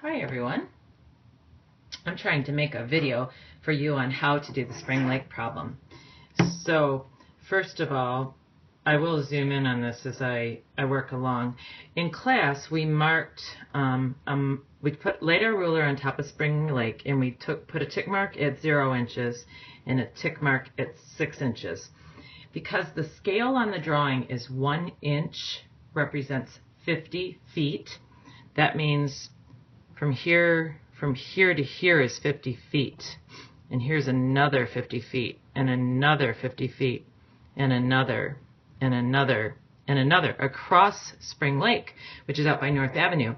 Hi everyone. I'm trying to make a video for you on how to do the spring leg problem. So first of all, I will zoom in on this as I work along. In class we marked, we laid our ruler on top of spring leg and we put a tick mark at 0 inches and a tick mark at 6 inches. Because the scale on the drawing is 1 inch represents 50 feet, that means from here to here is 50 feet. And here's another 50 feet, and another 50 feet, and another, and another, and another, across Spring Lake, which is out by North Avenue.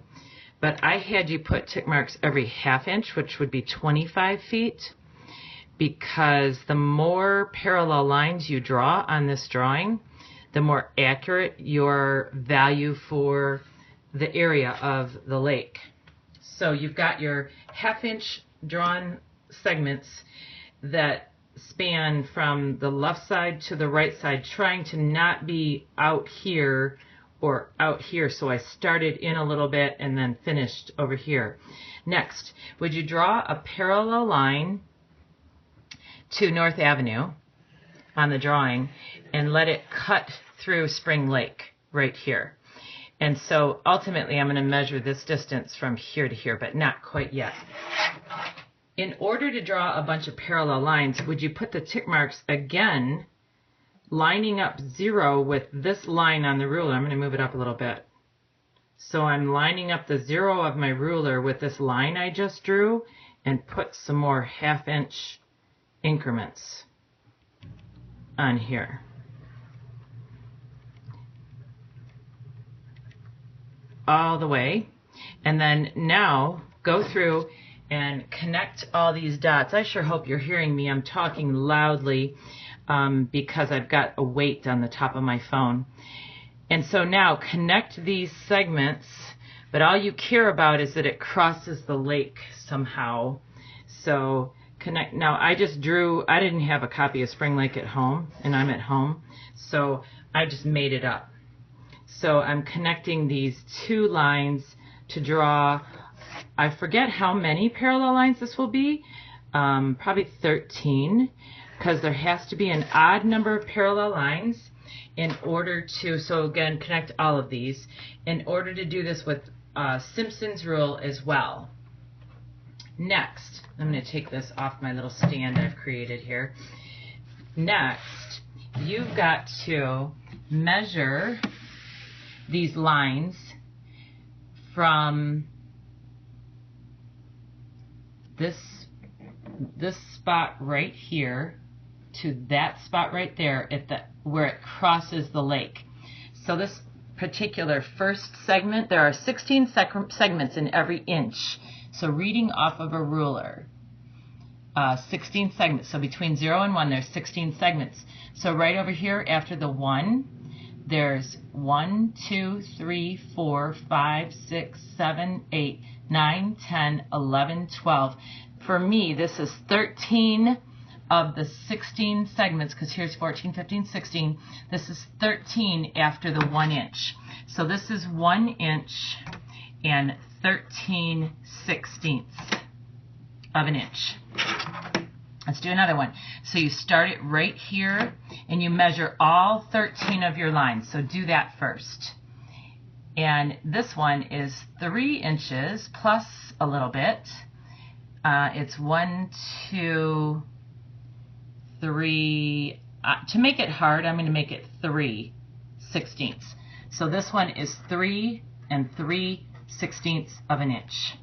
But I had you put tick marks every ½ inch, which would be 25 feet, because the more parallel lines you draw on this drawing, the more accurate your value for the area of the lake. So you've got your ½ inch drawn segments that span from the left side to the right side, trying to not be out here or out here. So I started in a little bit and then finished over here. Next, would you draw a parallel line to North Avenue on the drawing and let it cut through Spring Lake right here? And so ultimately I'm going to measure this distance from here to here, but not quite yet. In order to draw a bunch of parallel lines, would you put the tick marks again, lining up 0 with this line on the ruler? I'm going to move it up a little bit. So I'm lining up the 0 of my ruler with this line I just drew and put some more ½ inch increments on here. All the way, and then now go through and connect all these dots. I sure hope you're hearing me. I'm talking loudly because I've got a weight on the top of my phone. And so now connect these segments, but all you care about is that it crosses the lake somehow. So connect. Now I just drew, I didn't have a copy of Spring Lake at home, and I'm at home, so I just made it up. So I'm connecting these two lines to draw, I forget how many parallel lines this will be, probably 13, because there has to be an odd number of parallel lines in order to, so again, connect all of these, in order to do this with Simpsons Rule as well. Next, I'm going to take this off my little stand I've created here. Next, you've got to measure these lines from this spot right here to that spot right there at where it crosses the lake. So this particular first segment, there are 16 segments in every inch. So reading off of a ruler, 16 segments. So between 0 and 1, there's 16 segments. So right over here after the 1, there's 1, 2, 3, 4, 5, 6, 7, 8, 9, 10, 11, 12. For me, this is 13 of the 16 segments, because here's 14, 15, 16. This is 13 after the 1 inch. So this is 1 inch and 13 sixteenths of an inch. Let's do another one. So you start it right here and you measure all 13 of your lines. So do that first. And this one is 3 inches plus a little bit. It's 1, 2, 3. To make it hard, I'm going to make it 3 sixteenths. So this one is 3 and 3 sixteenths of an inch.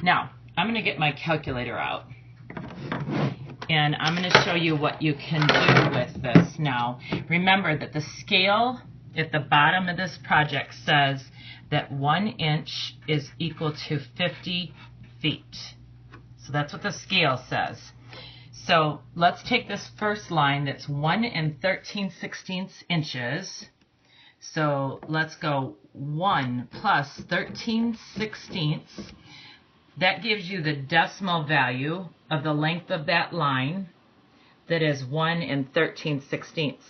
Now, I'm going to get my calculator out. And I'm going to show you what you can do with this now. Remember that the scale at the bottom of this project says that 1 inch is equal to 50 feet. So that's what the scale says. So let's take this first line that's 1 and 13 sixteenths inches. So let's go 1 plus 13 sixteenths. That gives you the decimal value of the length of that line, that is 1 and 13 sixteenths.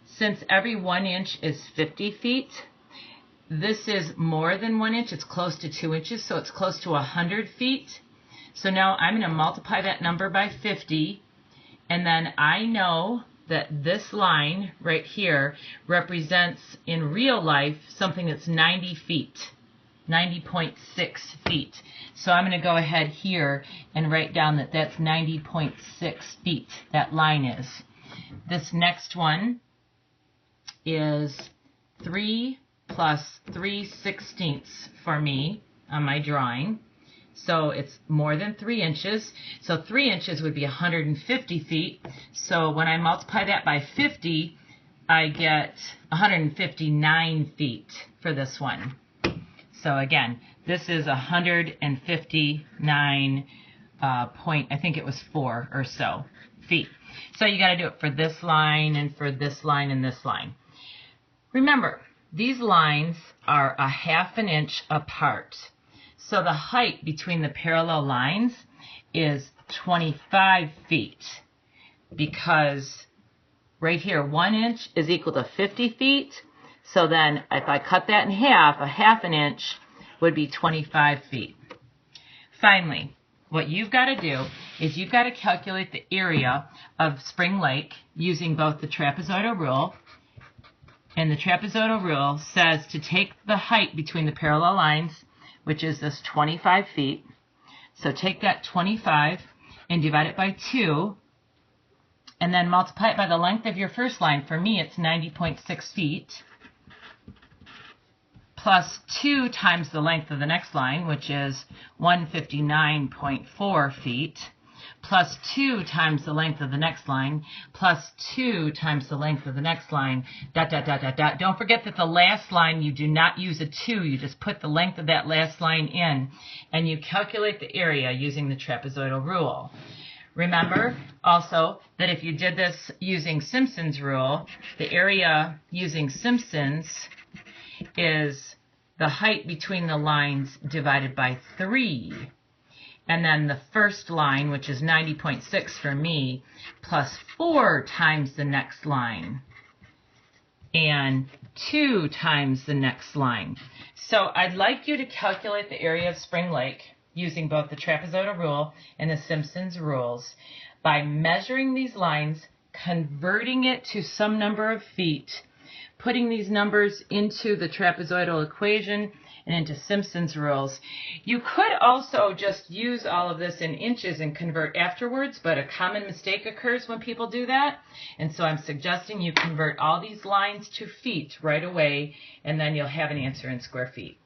Since every 1 inch is 50 feet, this is more than 1 inch. It's close to 2 inches, so it's close to 100 feet. So now I'm going to multiply that number by 50, and then I know that this line right here represents, in real life, something that's 90 feet, 90.6 feet. So I'm going to go ahead here and write down that that's 90.6 feet, that line is. This next one is 3 plus 3/16 for me on my drawing. So it's more than 3 inches. So 3 inches would be 150 feet. So when I multiply that by 50, I get 159 feet for this one. So again, this is 159 point, I think it was 4 or so feet. So you got to do it for this line and for this line and this line. Remember, these lines are 1/2 inch apart. So the height between the parallel lines is 25 feet, because right here 1 inch is equal to 50 feet. So then if I cut that in half, 1/2 inch would be 25 feet. Finally, what you've got to do is you've got to calculate the area of Spring Lake using both the trapezoidal rule. And the trapezoidal rule says to take the height between the parallel lines, which is this 25 feet. So take that 25 and divide it by 2, and then multiply it by the length of your first line. For me, it's 90.6 feet, plus 2 times the length of the next line, which is 159.4 feet, plus 2 times the length of the next line, plus 2 times the length of the next line, dot, dot, dot, dot, dot. Don't forget that the last line, you do not use a 2. You just put the length of that last line in, and you calculate the area using the trapezoidal rule. Remember also that if you did this using Simpsons rule, the area using Simpsons is the height between the lines divided by 3. And then the first line, which is 90.6 for me, plus 4 times the next line, and 2 times the next line. So I'd like you to calculate the area of Spring Lake using both the trapezoidal rule and the Simpsons rules by measuring these lines, converting it to some number of feet, putting these numbers into the trapezoidal equation and into Simpsons rules. You could also just use all of this in inches and convert afterwards, but a common mistake occurs when people do that. And so I'm suggesting you convert all these lines to feet right away, and then you'll have an answer in square feet.